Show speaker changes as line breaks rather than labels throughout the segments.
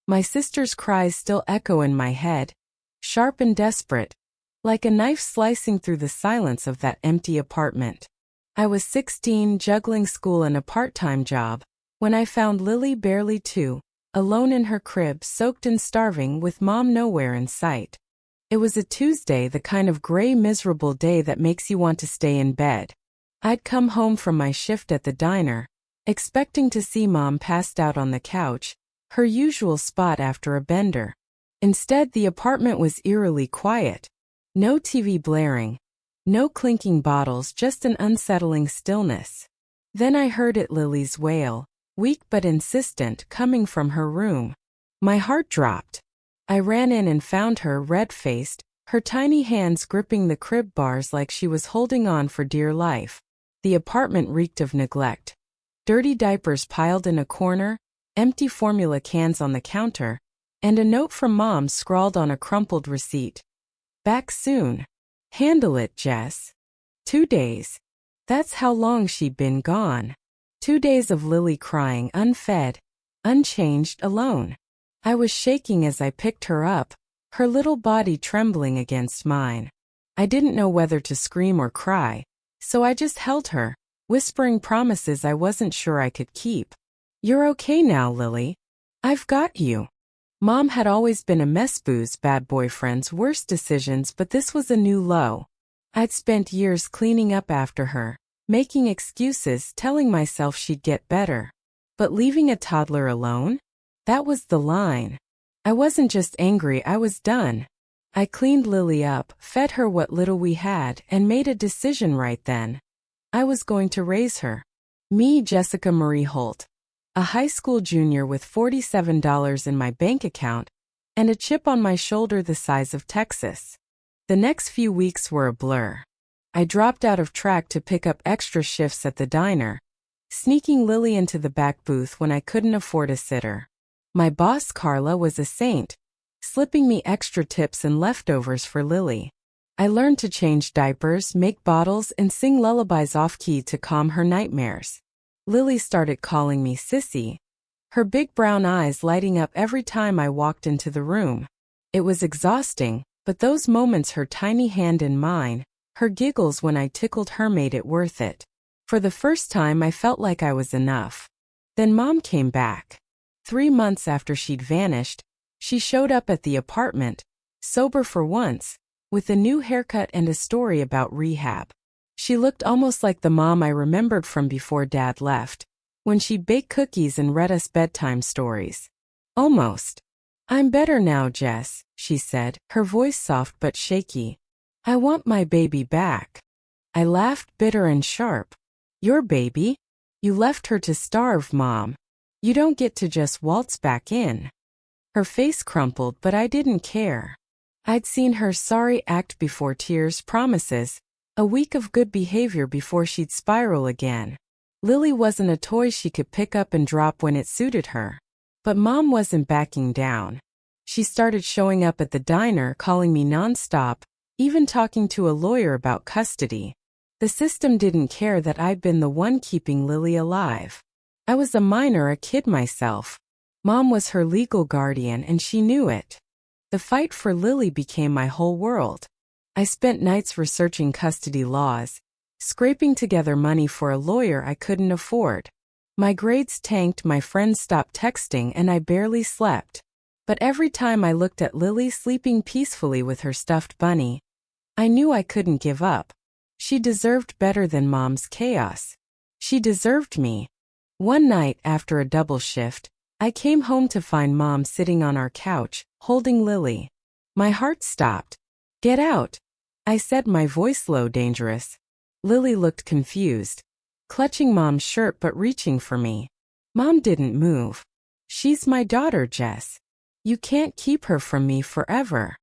My sister's cries still echo in my head, sharp and desperate, like a knife slicing through the silence of that empty apartment. I was 16, juggling school and a part-time job, when I found Lily, barely 2, alone in her crib, soaked and starving, with Mom nowhere in sight. It was a Tuesday, the kind of gray, miserable day that makes you want to stay in bed. I'd come home from my shift at the diner, expecting to see Mom passed out on the couch, her usual spot after a bender. Instead, the apartment was eerily quiet. No TV blaring, no clinking bottles, just an unsettling stillness. Then I heard it, Lily's wail, weak but insistent, coming from her room. My heart dropped. I ran in and found her, red-faced, her tiny hands gripping the crib bars like she was holding on for dear life. The apartment reeked of neglect. Dirty diapers piled in a corner, empty formula cans on the counter, and a note from Mom scrawled on a crumpled receipt. Back soon. Handle it, Jess. 2 days. That's how long she'd been gone. 2 days of Lily crying, unfed, unchanged, alone. I was shaking as I picked her up, her little body trembling against mine. I didn't know whether to scream or cry, so I just held her, whispering promises I wasn't sure I could keep. You're okay now, Lily. I've got you. Mom had always been a mess, booze, bad boyfriends, worst decisions, but this was a new low. I'd spent years cleaning up after her, making excuses, telling myself she'd get better. But leaving a toddler alone? That was the line. I wasn't just angry, I was done. I cleaned Lily up, fed her what little we had, and made a decision right then. I was going to raise her. Me, Jessica Marie Holt, a high school junior with $47 in my bank account, and a chip on my shoulder the size of Texas. The next few weeks were a blur. I dropped out of track to pick up extra shifts at the diner, sneaking Lily into the back booth when I couldn't afford a sitter. My boss, Carla, was a saint, slipping me extra tips and leftovers for Lily. I learned to change diapers, make bottles, and sing lullabies off-key to calm her nightmares. Lily started calling me Sissy, her big brown eyes lighting up every time I walked into the room. It was exhausting, but those moments, her tiny hand in mine, her giggles when I tickled her, made it worth it. For the first time, I felt like I was enough. Then Mom came back. 3 months after she'd vanished, she showed up at the apartment, sober for once, with a new haircut and a story about rehab. She looked almost like the Mom I remembered from before Dad left, when she'd bake cookies and read us bedtime stories. Almost. I'm better now, Jess, she said, her voice soft but shaky. I want my baby back. I laughed, bitter and sharp. Your baby? You left her to starve, Mom. You don't get to just waltz back in. Her face crumpled, but I didn't care. I'd seen her sorry act before, tears, promises, a week of good behavior before she'd spiral again. Lily wasn't a toy she could pick up and drop when it suited her. But Mom wasn't backing down. She started showing up at the diner, calling me nonstop, even talking to a lawyer about custody. The system didn't care that I'd been the one keeping Lily alive. I was a minor, a kid myself. Mom was her legal guardian and she knew it. The fight for Lily became my whole world. I spent nights researching custody laws, scraping together money for a lawyer I couldn't afford. My grades tanked, my friends stopped texting, and I barely slept. But every time I looked at Lily sleeping peacefully with her stuffed bunny, I knew I couldn't give up. She deserved better than Mom's chaos. She deserved me. One night after a double shift, I came home to find Mom sitting on our couch, holding Lily. My heart stopped. Get out, I said, my voice low, dangerous. Lily looked confused, clutching Mom's shirt but reaching for me. Mom didn't move. She's my daughter, Jess. You can't keep her from me forever.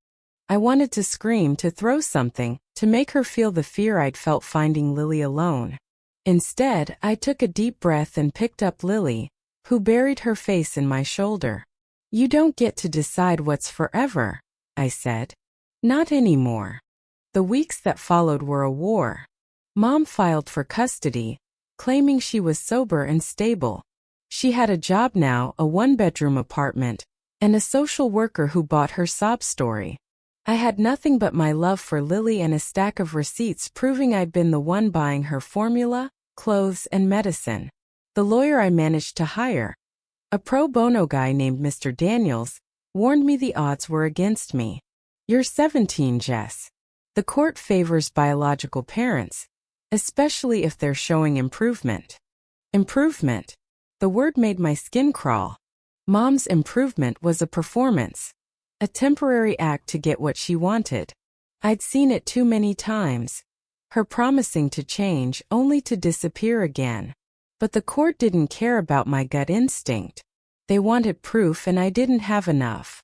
I wanted to scream, to throw something, to make her feel the fear I'd felt finding Lily alone. Instead, I took a deep breath and picked up Lily, who buried her face in my shoulder. You don't get to decide what's forever, I said. Not anymore. The weeks that followed were a war. Mom filed for custody, claiming she was sober and stable. She had a job now, a one-bedroom apartment, and a social worker who bought her sob story. I had nothing but my love for Lily and a stack of receipts proving I'd been the one buying her formula, clothes, and medicine. The lawyer I managed to hire, a pro bono guy named Mr. Daniels, warned me the odds were against me. "You're 17, Jess. The court favors biological parents, especially if they're showing improvement." Improvement. The word made my skin crawl. Mom's improvement was a performance, a temporary act to get what she wanted. I'd seen it too many times. Her promising to change only to disappear again. But the court didn't care about my gut instinct. They wanted proof and I didn't have enough.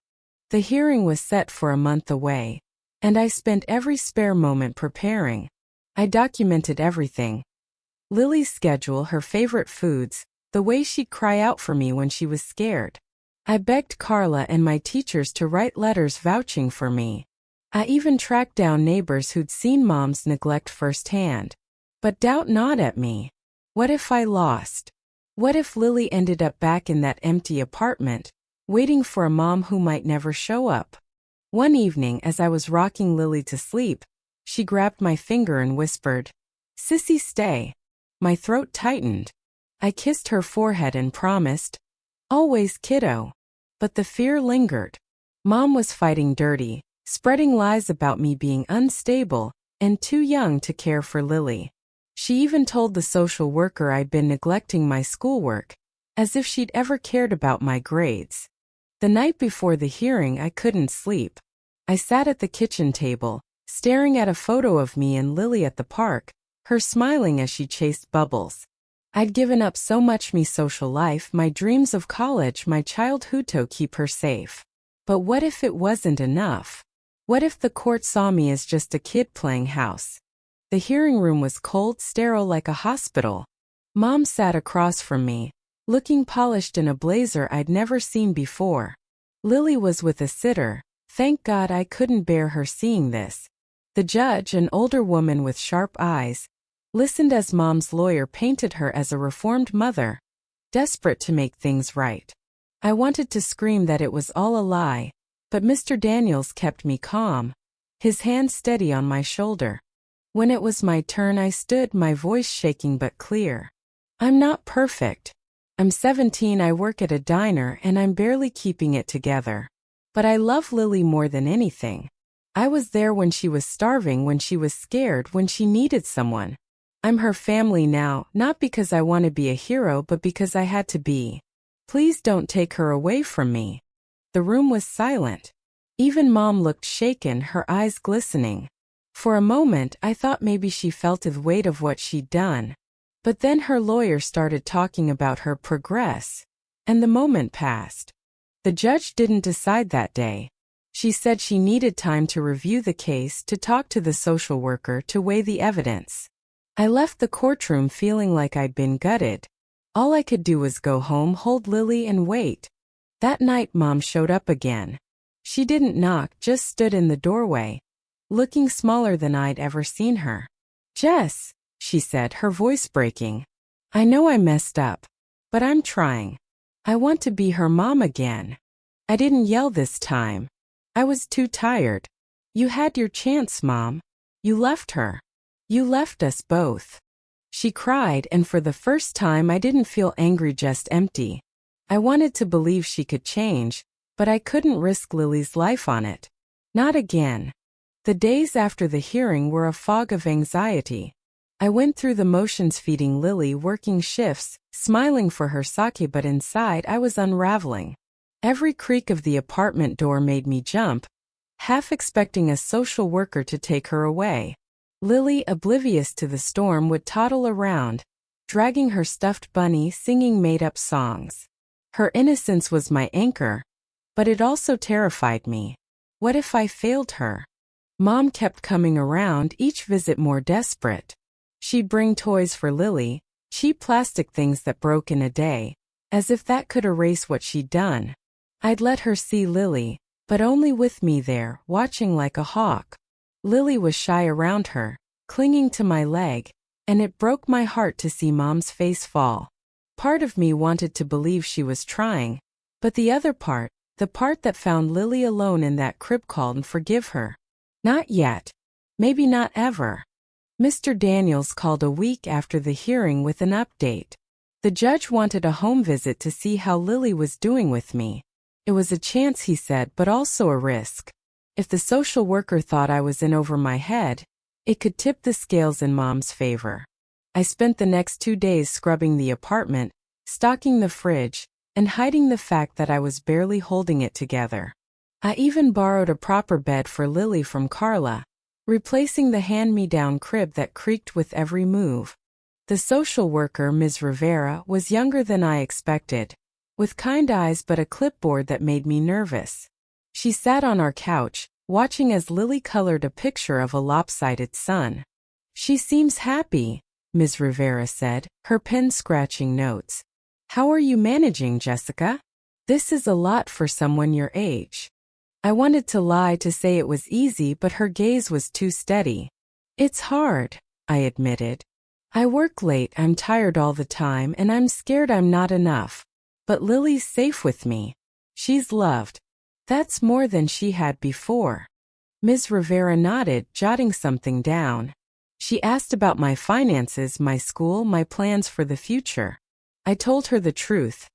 The hearing was set for a month away, and I spent every spare moment preparing. I documented everything. Lily's schedule, her favorite foods, the way she'd cry out for me when she was scared. I begged Carla and my teachers to write letters vouching for me. I even tracked down neighbors who'd seen Mom's neglect firsthand. But doubt not at me. What if I lost? What if Lily ended up back in that empty apartment, waiting for a mom who might never show up? One evening, as I was rocking Lily to sleep, she grabbed my finger and whispered, "Sissy, stay." My throat tightened. I kissed her forehead and promised, "Always, kiddo." But the fear lingered. Mom was fighting dirty, spreading lies about me being unstable and too young to care for Lily. She even told the social worker I'd been neglecting my schoolwork, as if she'd ever cared about my grades. The night before the hearing, I couldn't sleep. I sat at the kitchen table, staring at a photo of me and Lily at the park, her smiling as she chased bubbles. I'd given up so much me social life, my dreams of college, my childhood to keep her safe. But what if it wasn't enough? What if the court saw me as just a kid playing house? The hearing room was cold, sterile like a hospital. Mom sat across from me, looking polished in a blazer I'd never seen before. Lily was with a sitter. Thank God I couldn't bear her seeing this. The judge, an older woman with sharp eyes, listened as Mom's lawyer painted her as a reformed mother, desperate to make things right. I wanted to scream that it was all a lie, but Mr. Daniels kept me calm, his hand steady on my shoulder. When it was my turn, I stood, my voice shaking but clear. "I'm not perfect. I'm 17, I work at a diner, and I'm barely keeping it together. But I love Lily more than anything. I was there when she was starving, when she was scared, when she needed someone. I'm her family now, not because I want to be a hero, but because I had to be. Please don't take her away from me." The room was silent. Even Mom looked shaken, her eyes glistening. For a moment, I thought maybe she felt the weight of what she'd done. But then her lawyer started talking about her progress, and the moment passed. The judge didn't decide that day. She said she needed time to review the case, to talk to the social worker, to weigh the evidence. I left the courtroom feeling like I'd been gutted. All I could do was go home, hold Lily, and wait. That night, Mom showed up again. She didn't knock, just stood in the doorway, looking smaller than I'd ever seen her. "Jess," she said, her voice breaking. "I know I messed up, but I'm trying. I want to be her mom again." I didn't yell this time. I was too tired. "You had your chance, Mom. You left her. You left us both." She cried, and for the first time I didn't feel angry, just empty. I wanted to believe she could change, but I couldn't risk Lily's life on it. Not again. The days after the hearing were a fog of anxiety. I went through the motions, feeding Lily, working shifts, smiling for her sake, but inside I was unraveling. Every creak of the apartment door made me jump, half expecting a social worker to take her away. Lily, oblivious to the storm, would toddle around, dragging her stuffed bunny, singing made-up songs. Her innocence was my anchor, but it also terrified me. What if I failed her? Mom kept coming around, each visit more desperate. She'd bring toys for Lily, cheap plastic things that broke in a day, as if that could erase what she'd done. I'd let her see Lily, but only with me there, watching like a hawk. Lily was shy around her, clinging to my leg, and it broke my heart to see Mom's face fall. Part of me wanted to believe she was trying, but the other part, The part that found Lily alone in that crib called and forgive her. Not yet. Maybe not ever. Mr. Daniels called a week after the hearing with an update. The judge wanted a home visit to see how Lily was doing with me. It was a chance, he said, but also a risk. If the social worker thought I was in over my head, it could tip the scales in Mom's favor. I spent the next 2 days scrubbing the apartment, stocking the fridge, and hiding the fact that I was barely holding it together. I even borrowed a proper bed for Lily from Carla, replacing the hand-me-down crib that creaked with every move. The social worker, Ms. Rivera, was younger than I expected, with kind eyes but a clipboard that made me nervous. She sat on our couch, watching as Lily colored a picture of a lopsided sun. "She seems happy," Ms. Rivera said, her pen scratching notes. "How are you managing, Jessica? This is a lot for someone your age." I wanted to lie to say it was easy, but her gaze was too steady. "It's hard," I admitted. "I work late, I'm tired all the time, and I'm scared I'm not enough. But Lily's safe with me. She's loved." That's more than she had before. Ms. Rivera nodded, jotting something down. She asked about my finances, my school, my plans for the future. I told her the truth.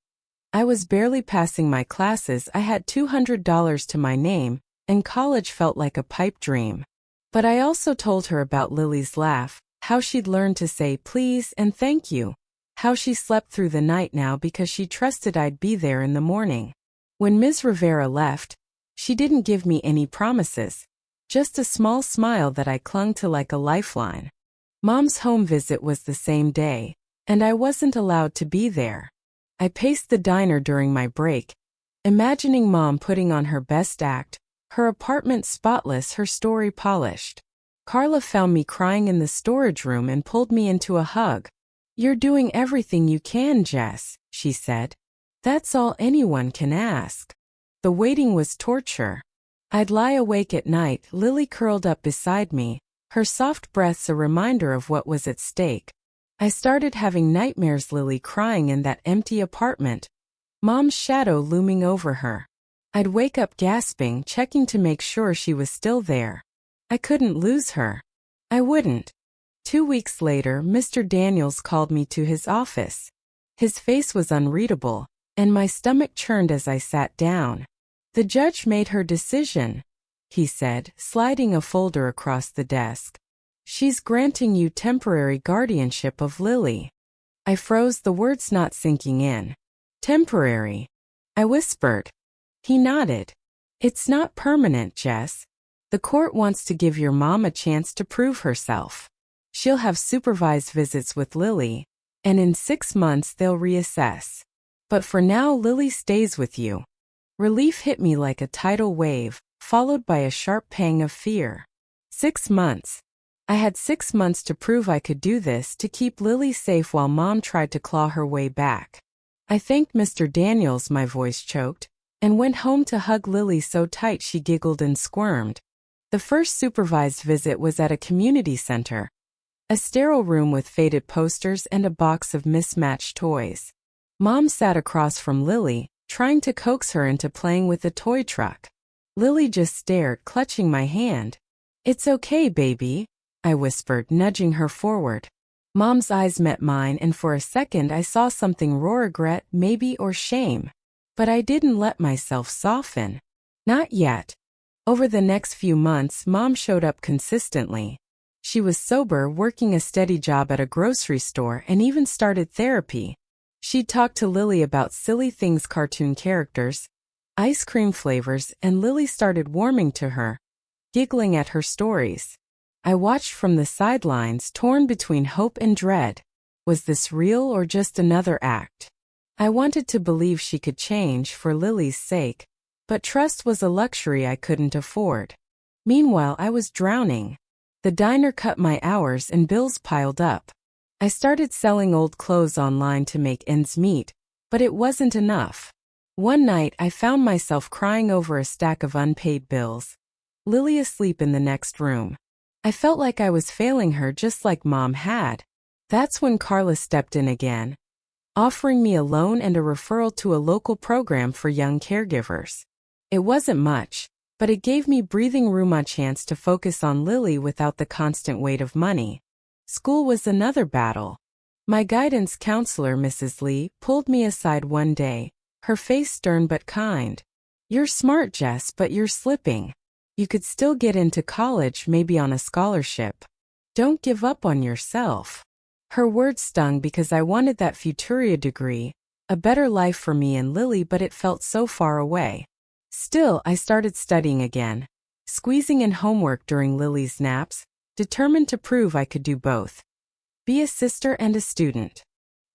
I was barely passing my classes, I had $200 to my name, and college felt like a pipe dream. But I also told her about Lily's laugh, how she'd learned to say please and thank you, how she slept through the night now because she trusted I'd be there in the morning. When Ms. Rivera left, she didn't give me any promises, just a small smile that I clung to like a lifeline. Mom's home visit was the same day, and I wasn't allowed to be there. I paced the diner during my break, imagining Mom putting on her best act, her apartment spotless, her story polished. Carla found me crying in the storage room and pulled me into a hug. "You're doing everything you can, Jess," she said. "That's all anyone can ask." The waiting was torture. I'd lie awake at night, Lily curled up beside me, her soft breaths a reminder of what was at stake. I started having nightmares, Lily crying in that empty apartment, Mom's shadow looming over her. I'd wake up gasping, checking to make sure she was still there. I couldn't lose her. I wouldn't. 2 weeks later, Mr. Daniels called me to his office. His face was unreadable, and my stomach churned as I sat down. "The judge made her decision," he said, sliding a folder across the desk. "She's granting you temporary guardianship of Lily." I froze, the words not sinking in. "Temporary?" I whispered. He nodded. "It's not permanent, Jess. The court wants to give your mom a chance to prove herself. She'll have supervised visits with Lily, and in 6 months they'll reassess. But for now, Lily stays with you." Relief hit me like a tidal wave, followed by a sharp pang of fear. 6 months. I had 6 months to prove I could do this, to keep Lily safe while Mom tried to claw her way back. I thanked Mr. Daniels, my voice choked, and went home to hug Lily so tight she giggled and squirmed. The first supervised visit was at a community center, a sterile room with faded posters and a box of mismatched toys. Mom sat across from Lily, trying to coax her into playing with a toy truck. Lily just stared, clutching my hand. "It's okay, baby," I whispered, nudging her forward. Mom's eyes met mine, and for a second I saw something, raw regret, maybe, or shame. But I didn't let myself soften. Not yet. Over the next few months, Mom showed up consistently. She was sober, working a steady job at a grocery store, and even started therapy. She'd talk to Lily about silly things, cartoon characters, ice cream flavors, and Lily started warming to her, giggling at her stories. I watched from the sidelines, torn between hope and dread. Was this real or just another act? I wanted to believe she could change for Lily's sake, but trust was a luxury I couldn't afford. Meanwhile, I was drowning. The diner cut my hours and bills piled up. I started selling old clothes online to make ends meet, but it wasn't enough. One night, I found myself crying over a stack of unpaid bills. Lily asleep in the next room. I felt like I was failing her, just like Mom had. That's when Carla stepped in again, offering me a loan and a referral to a local program for young caregivers. It wasn't much, but it gave me breathing room, a chance to focus on Lily without the constant weight of money. School was another battle. My guidance counselor, Mrs. Lee, pulled me aside one day, her face stern but kind. "You're smart, Jess, but you're slipping. You could still get into college, maybe on a scholarship. Don't give up on yourself." Her words stung because I wanted that Futuria degree, a better life for me and Lily, but it felt so far away. Still, I started studying again, squeezing in homework during Lily's naps, determined to prove I could do both. Be a sister and a student.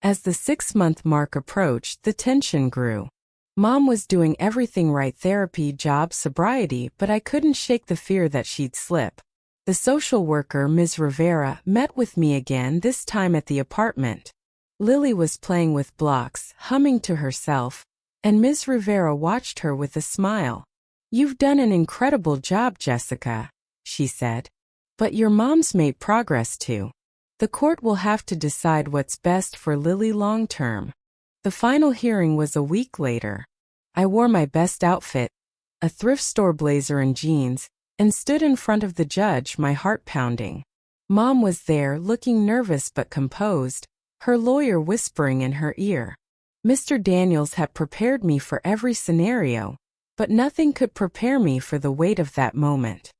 As the 6-month mark approached, the tension grew. Mom was doing everything right, therapy, job, sobriety, but I couldn't shake the fear that she'd slip. The social worker, Ms. Rivera, met with me again, this time at the apartment. Lily was playing with blocks, humming to herself, and Ms. Rivera watched her with a smile. "You've done an incredible job, Jessica," she said. "But your mom's made progress too. The court will have to decide what's best for Lily long term." The final hearing was a week later. I wore my best outfit, a thrift store blazer and jeans, and stood in front of the judge, my heart pounding. Mom was there, looking nervous but composed, her lawyer whispering in her ear. Mr. Daniels had prepared me for every scenario, but nothing could prepare me for the weight of that moment.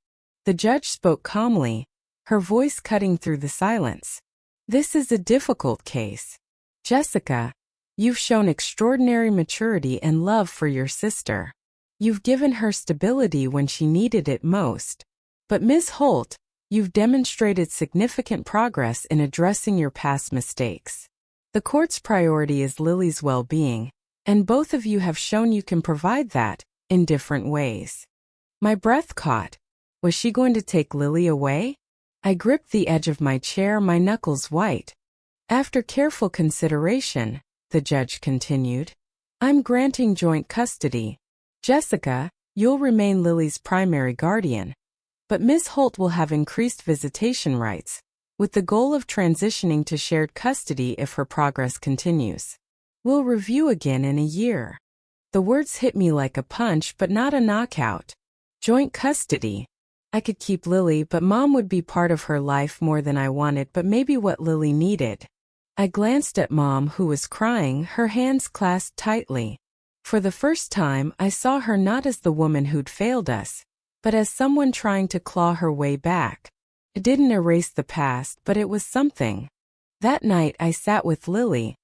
The judge spoke calmly, her voice cutting through the silence. "This is a difficult case. Jessica, you've shown extraordinary maturity and love for your sister. You've given her stability when she needed it most. But Ms. Holt, you've demonstrated significant progress in addressing your past mistakes. The court's priority is Lily's well-being, and both of you have shown you can provide that, in different ways." My breath caught. Was she going to take Lily away? I gripped the edge of my chair, my knuckles white. "After careful consideration," the judge continued, "I'm granting joint custody. Jessica, you'll remain Lily's primary guardian. But Ms. Holt will have increased visitation rights, with the goal of transitioning to shared custody if her progress continues. We'll review again in a year." The words hit me like a punch, but not a knockout. Joint custody. I could keep Lily, but Mom would be part of her life more than I wanted, but maybe what Lily needed. I glanced at Mom, who was crying, her hands clasped tightly. For the first time, I saw her not as the woman who'd failed us, but as someone trying to claw her way back. It didn't erase the past, but it was something. That night I sat with Lily,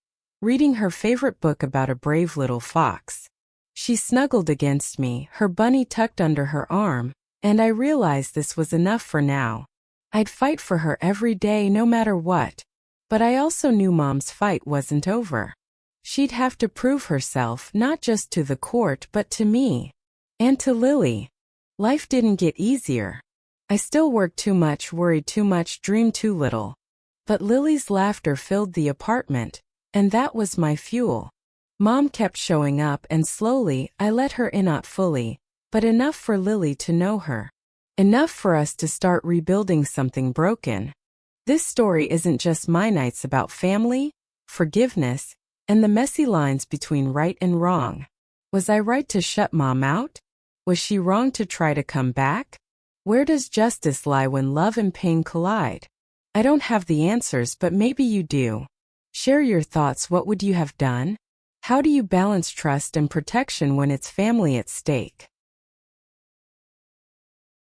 reading her favorite book about a brave little fox. She snuggled against me, her bunny tucked under her arm, and I realized this was enough for now. I'd fight for her every day, no matter what. But I also knew Mom's fight wasn't over. She'd have to prove herself, not just to the court but to me. And to Lily. Life didn't get easier. I still worked too much, worried too much, dreamed too little. But Lily's laughter filled the apartment, and that was my fuel. Mom kept showing up, and slowly I let her in, not fully, but enough for Lily to know her. Enough for us to start rebuilding something broken. This story isn't just my nights about family, forgiveness, and the messy lines between right and wrong. Was I right to shut Mom out? Was she wrong to try to come back? Where does justice lie when love and pain collide? I don't have the answers, but maybe you do. Share your thoughts. What would you have done? How do you balance trust and protection when it's family at stake?